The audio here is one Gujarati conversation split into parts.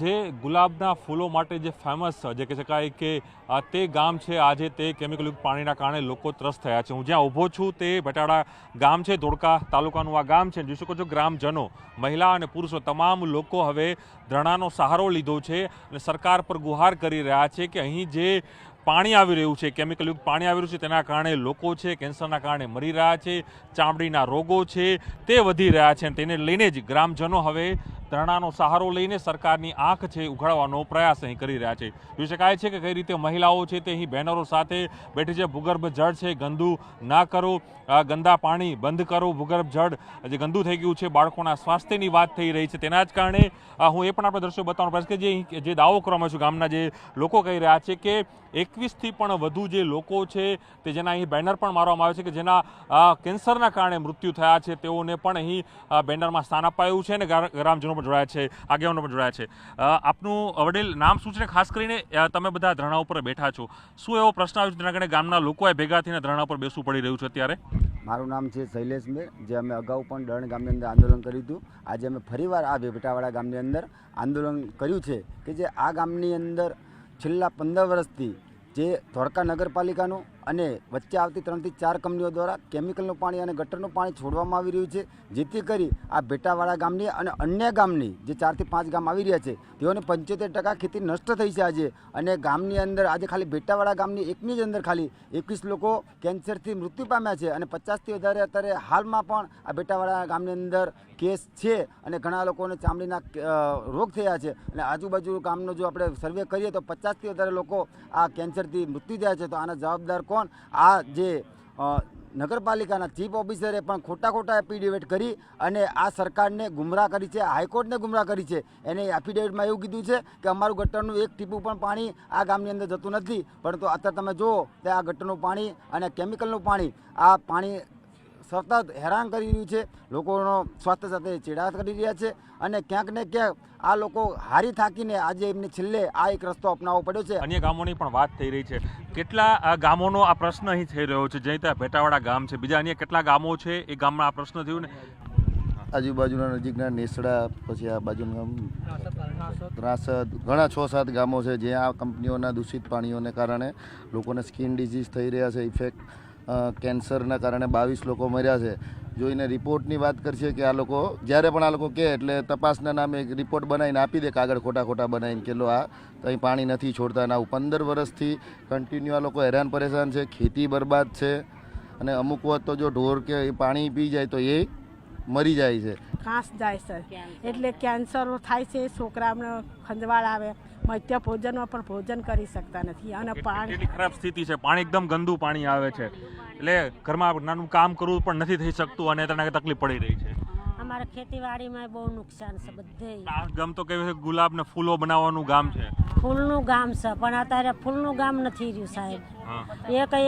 જે ગુલાબના ફૂલો માટે જે ફેમસ જે કહી શકાય કે તે ગામ છે, આજે તે કેમિકલયુક્ત પાણીના કારણે લોકો ત્રસ્ત થયા છે. હું જ્યાં ઊભો છું તે બટાડા ગામ છે, ધોળકા તાલુકાનું આ ગામ છે. જોઈ શકો છો ગ્રામજનો, મહિલા અને પુરુષો તમામ લોકો હવે ધરણાનો સહારો લીધો છે અને સરકાર પર ગુહાર કરી રહ્યા છે કે અહીં જે પાણી આવી રહ્યું છે, કેમિકલયુક્ત પાણી આવી રહ્યું છે, તેના કારણે લોકો છે કેન્સરના કારણે મરી રહ્યા છે, ચામડીના રોગો છે તે વધી રહ્યા છે. તેને લઈને જ ગ્રામજનો હવે ધરણાનો સહારો લઈને સરકારની આંખ છે ઉઘાડવાનો પ્રયાસ અહીં કરી રહ્યા છે. જોઈ શકાય છે કે કઈ રીતે મહિલાઓ છે તે અહીં બેનરો સાથે બેઠી છે. ભૂગર્ભ જળ છે ગંદુ ના કરો, ગંદા પાણી બંધ કરો, ભૂગર્ભ જળ જે ગંદુ થઈ ગયું છે, બાળકોના સ્વાસ્થ્યની વાત થઈ રહી છે. તેના જ કારણે હું એ પણ આપણે દ્રશ્યો બતાવવાનો પ્રયાસ કે જે દાવો કરવામાં છું, ગામના જે લોકો કહી રહ્યા છે કે 21થી પણ વધુ જે લોકો છે તે જેના અહીં બેનર પણ મારવામાં આવે છે કે જેના કેન્સરના કારણે મૃત્યુ થયા છે, તેઓને પણ અહીં બેનરમાં સ્થાન અપાયું છે અને ગ્રામજનો પણ જોડાયા છે, આગેવાનો પણ જોડાયા છે. આપનું વડીલ નામ શું છે? ખાસ કરીને તમે બધા ધરણા ઉપર બેઠા છો, શું એવો પ્રશ્ન આવ્યો છે જેના કારણે ગામના લોકોએ ભેગા થઈને ધરણા ઉપર બેસવું પડી રહ્યું છે અત્યારે? મારું નામ છે શૈલેષ મેર, જે અમે અગાઉ પણ ડણ ગામની અંદર આંદોલન કર્યું હતું. આજે અમે ફરીવાર આ બેટાવાડા ગામની અંદર આંદોલન કર્યું છે કે જે આ ગામની અંદર છેલ્લા 15 વર્ષથી જે ધોળકા નગરપાલિકાનું અને વચ્ચે આવતી 3 થી 4 કંપનીઓ દ્વારા કેમિકલનું પાણી અને ગટરનું પાણી છોડવામાં આવી રહ્યું છે, જેથી કરી આ બેટાવાડા ગામની અને અન્ય ગામની જે 4 થી 5 ગામ આવી રહ્યા છે તેઓની 75% ખેતી નષ્ટ થઈ છે આજે. અને ગામની અંદર આજે ખાલી બેટાવાડા ગામની એકની જ અંદર ખાલી 21 લોકો કેન્સરથી મૃત્યુ પામ્યા છે અને 50થી વધારે અત્યારે હાલમાં પણ આ બેટાવાડા ગામની અંદર કેસ છે અને ઘણા લોકોને ચામડીના રોગ થયા છે. અને આજુબાજુ ગામનો જો આપણે સર્વે કરીએ તો 50થી વધારે લોકો આ કેન્સરથી મૃત્યુ થયા છે. તો આના જવાબદાર કોણ? આ જે નગરપાલિકાના ચીફ ઓફિસરે પણ ખોટા એફિડેવિટ કરી અને આ સરકારને ગુમરાહ કરી છે, હાઈકોર્ટને ગુમરાહ કરી છે. એને એફિડેવિટમાં એવું કીધું છે કે અમારું ગટરનું એક ટીપું પણ પાણી આ ગામની અંદર જતું નથી. પરંતુ અત્યારે તમે જુઓ કે આ ગટરનું પાણી અને કેમિકલનું પાણી, આ પાણી સતત હેરાન કરી રહ્યું છે, લોકોનો સ્વાસ્થ્ય સાથે ચેડા કરી રહ્યા છે. અને ક્યાંક ને ક્યાંક આ લોકો હારી થાકીને આજે એમને છેલ્લે આ એક રસ્તો અપનાવવો પડ્યો છે. અન્ય ગામોની પણ વાત થઈ રહી છે. કેટલા ગામોનો આ પ્રશ્ન અહીં થઈ રહ્યો છે? જે ત્યાં ભેટાવાડા ગામ છે, બીજા અન્ય કેટલા ગામો છે એ ગામમાં આ પ્રશ્ન થયું ને? આજુબાજુના નજીકના નેસડા, પછી આ બાજુનું ત્રાસદ, ઘણા 6-7 ગામો છે જ્યાં આ કંપનીઓના દૂષિત પાણીઓને કારણે લોકોને સ્કિન ડિઝીઝ થઈ રહ્યા છે, ઇફેક્ટ કેન્સરના કારણે 22 લોકો મર્યા છે. જોઈને રિપોર્ટની વાત કરશે કે આ લોકો જ્યારે પણ આ લોકો કહે એટલે તપાસના નામે એક રિપોર્ટ બનાવીને આપી દે, કાગળ ખોટા બનાવીને કે લો આ કંઈ પાણી નથી છોડતા. ના, 15 વર્ષથી કન્ટિન્યુ આ લોકો હેરાન પરેશાન છે, ખેતી બરબાદ છે અને અમુક વખત તો જો ઢોર કે એ પાણી પી જાય તો એ મરી જાય છે, ઘાસ જાય છે, એટલે કેન્સરો થાય છે, છોકરાઓને ખંજવાળ આવે, મધ્ય ભોજનમાં પણ ભોજન કરી શકતા નથી. અને પાણી ખરાબ સ્થિતિ છે, પાણી એકદમ ગંદુ પાણી આવે છે, એટલે ઘરમાં નાનું કામ કરવું પણ નથી થઈ શકતું અને તેને તકલીફ પડી રહી છે. અમારે ખેતીવાડીમાં બહુ નુકસાન છે બધે. આ ગામ તો કેવું છે, ગુલાબ ને ફૂલો બનાવવાનું ગામ છે, ફૂલનું ગામ છે, પણ અત્યારે ફૂલનું ગામ નથી રહ્યું સાહેબ.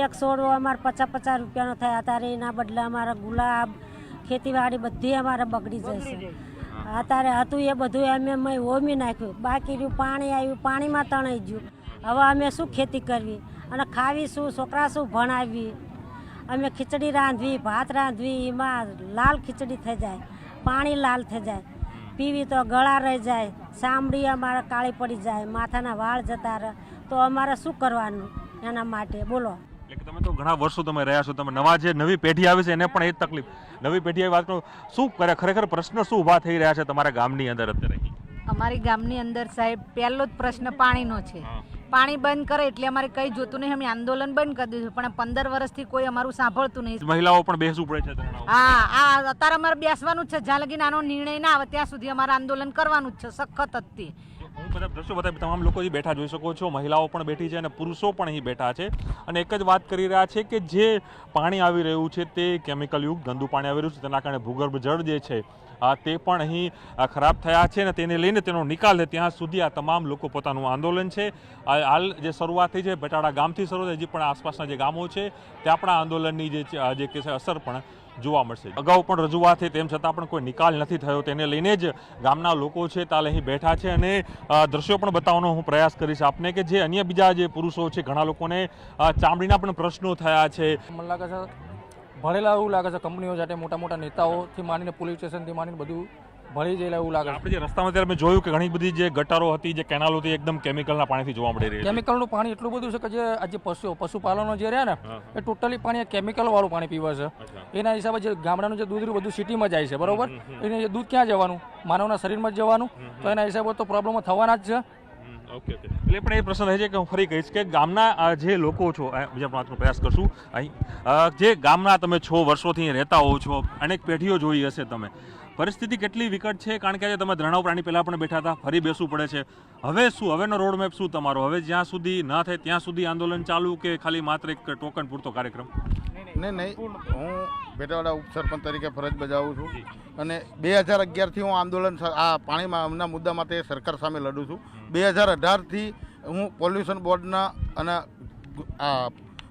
એક છોડવો અમારે 50-50 રૂપિયાનો થાય, અત્યારે એના બદલે અમારા ગુલાબ, ખેતીવાડી બધી અમારે બગડી જશે. અત્યારે હતું એ બધું અમે હોમી નાખ્યું, બાકી રહ્યું પાણી આવ્યું, પાણીમાં તણાઈ ગયું. હવે અમે શું ખેતી કરવી અને ખાવી શું, છોકરા શું ભણાવી? અમે ખીચડી રાંધવી, ભાત રાંધવી, એમાં લાલ ખીચડી થઈ જાય, પાણી લાલ થઈ જાય, પીવી તો ગળા રહી જાય, ચામડી અમારે કાળી પડી જાય, માથાના વાળ જતા રહે. તો અમારે શું કરવાનું એના માટે બોલો? તમે તો ઘણા વર્ષો તમે રહ્યા છો, તમે નવી પેઢી આવે છે એને પણ એ જ તકલીફ. નવી પેઢી વાત કરો, શું કરે ખરેખર પ્રશ્ન શું ઊભા થઈ રહ્યા છે તમારા ગામની અંદર અત્યારે? અમારી ગામની અંદર સાહેબ પહેલો જ પ્રશ્ન પાણીનો છે. પાણી બંધ કરે એટલે અમારે કઈ જોતું નહીં, અમે આંદોલન બંધ કરી દીધું, પણ 15 વર્ષથી કોઈ અમારું સાંભળતું નહીં. મહિલાઓ પણ બેસવું પડે છે. હા, અત્યારે અમારે બેસવાનું જ છે, જ્યાં લગી નાનો નિર્ણય ના આવે ત્યાં સુધી અમારે આંદોલન કરવાનું જ છે, સખત જ. હું બધા દ્રશ્યો બતાવી, તમામ લોકો અહીં બેઠા જોઈ શકો છો, મહિલાઓ પણ બેઠી છે અને પુરુષો પણ અહીં બેઠા છે અને એક જ વાત કરી રહ્યા છે કે જે પાણી આવી રહ્યું છે તે કેમિકલયુક્ત ગંદુ પાણી આવી રહ્યું છે, તેના કારણે ભૂગર્ભ જળ જે છે તે પણ અહીં ખરાબ થયા છે અને તેને લઈને તેનો નિકાલ છે ત્યાં સુધી આ તમામ લોકો પોતાનું આંદોલન છે. હાલ જે શરૂઆત થઈ છે બેટાડા ગામથી શરૂ થઈ, હજી પણ આસપાસના જે ગામો છે ત્યાં પણ આંદોલનની જે અસર પણ જોવા મળશે. અગાઉ પણ રજૂઆત થઈ તેમ છતાં પણ કોઈ નિકાલ નથી થયો, તેને લઈને જ ગામના લોકો છે તાલ અહીં બેઠા છે અને દ્રશ્યો પણ બતાવવાનો હું પ્રયાસ કરીશ આપને કે જે અન્ય બીજા જે પુરુષો છે, ઘણા લોકોને ચામડીના પણ પ્રશ્નો થયા છે. મને લાગે છે ભણેલા એવું લાગે છે, કંપનીઓ સાથે મોટા નેતાઓથી માંડીને પોલીસ સ્ટેશનથી માંડીને બધું ભળી જાય એવું લાગે છે. આપણે જે રસ્તામાં ત્યારે મેં જોયું કે ઘણી બધી જે ગટારો હતી, જે કેનાલો હતી, એકદમ કેમિકલના પાણીથી જોવા મળી રહી છે. કેમિકલનું પાણી એટલું બધું છે કે જે આજે પશુપાલનો જે રહ્યા ને એ ટોટલી પાણી કેમિકલ વાળું પાણી પીવે છે. એના હિસાબે જે ગામડાનું જે દૂધ રહ્યું બધું સિટીમાં જાય છે, બરોબર. એને એ દૂધ ક્યાં જવાનું? માનવના શરીરમાં જ જવાનું. તો એના હિસાબે તો પ્રોબ્લેમો થવાના જ છે. ઓકે એટલે પણ એ પ્રશ્ન થાય છે કે હું ફરી કહીશ કે ગામના જે લોકો છો, બીજા વાતનો પ્રયાસ કરશું અહીં, જે ગામના તમે છો, વર્ષોથી રહેતા હોવ છો, અનેક પેઢીઓ જોઈ હશે તમે, પરિસ્થિતિ કેટલી વિકટ છે? કારણ કે આજે તમે ધરણાવ પ્રાણી પહેલાં પણ બેઠા હતા, ફરી બેસવું પડે છે. હવે શું, હવેનો રોડમેપ શું તમારો? હવે જ્યાં સુધી ન થાય ત્યાં સુધી આંદોલન ચાલુ, કે ખાલી માત્ર એક ટોકન પૂરતો કાર્યક્રમ? નહીં, હું ભેટાવાડા ઉપસરપંચ તરીકે ફરજ બજાવું છું અને 2011થી હું આંદોલન આ પાણીના મુદ્દા માટે સરકાર સામે લડું છું. 2018થી હું પોલ્યુશન બોર્ડના અને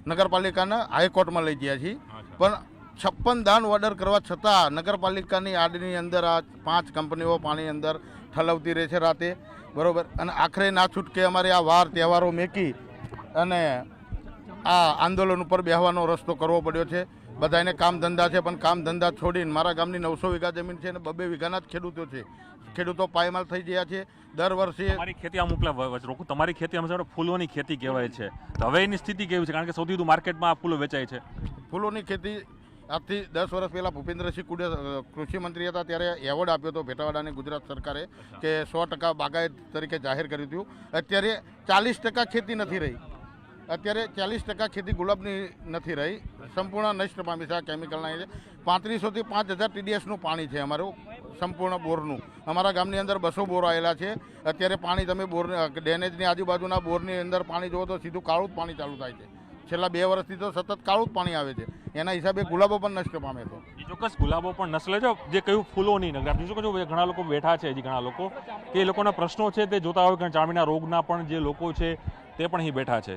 નગરપાલિકાના હાઈકોર્ટમાં લઈ ગયા છીએ, પણ 56 દાન ઓર્ડર કરવા છતાં નગરપાલિકાની આડની અંદર આ 5 કંપનીઓ પાણી અંદર ઠલવતી રહે છે રાતે, બરાબર. અને આખરે ના છૂટકે અમારે આ વાર તહેવારો મેકી અને આ આંદોલન ઉપર બેહવાનો રસ્તો કરવો પડ્યો છે. બધાને કામ ધંધા છે, પણ કામ ધંધા છોડીને મારા ગામની 900 વીઘા જમીન છે અને 2 વીઘાના જ ખેડૂતો છે. ખેડૂતો પાયમાલ થઈ ગયા છે. દર વર્ષે તમારી ખેતી આમ રોકું, તમારી ખેતી આમ ફૂલોની ખેતી કહેવાય છે, તો હવે એની સ્થિતિ કેવી છે? કારણ કે સૌથી વધુ માર્કેટમાં આ ફૂલો વેચાય છે. ફૂલોની ખેતી આજથી 10 વર્ષ પહેલાં ભૂપેન્દ્રસિંહ કુડિયા કૃષિ મંત્રી હતા ત્યારે એવોર્ડ આપ્યો હતો ભેટાવાડાની ગુજરાત સરકારે કે 100% બાગાયત તરીકે જાહેર કર્યું હતું. અત્યારે 40% ખેતી નથી રહી. અત્યારે 40% ખેતી ગુલાબની નથી રહી, સંપૂર્ણ નષ્ટ પામી છે. આ કેમિકલના 3500 થી 5000 TDSનું પાણી છે અમારું સંપૂર્ણ બોરનું. અમારા ગામની અંદર 200 બોર આવેલા છે. અત્યારે પાણી તમે બોર ડેનેજની આજુબાજુના બોરની અંદર પાણી જુઓ તો સીધું કાળું જ પાણી ચાલુ થાય છે. છેલ્લા 2 વર્ષથી તો સતત કાળું જ પાણી આવે છે. એના હિસાબે ગુલાબો પણ નષ્ટ પામે છે. ચોક્કસ ગુલાબો પણ નસલે છે. જે કહ્યું ફૂલોની નગર, આપ જોશો કે ઘણા લોકો બેઠા છે, હજી ઘણા લોકો કે એ લોકોના પ્રશ્નો છે તે જોતા હોય કે ચામડીના રોગના પણ જે લોકો છે તે પણ અહીં બેઠા છે.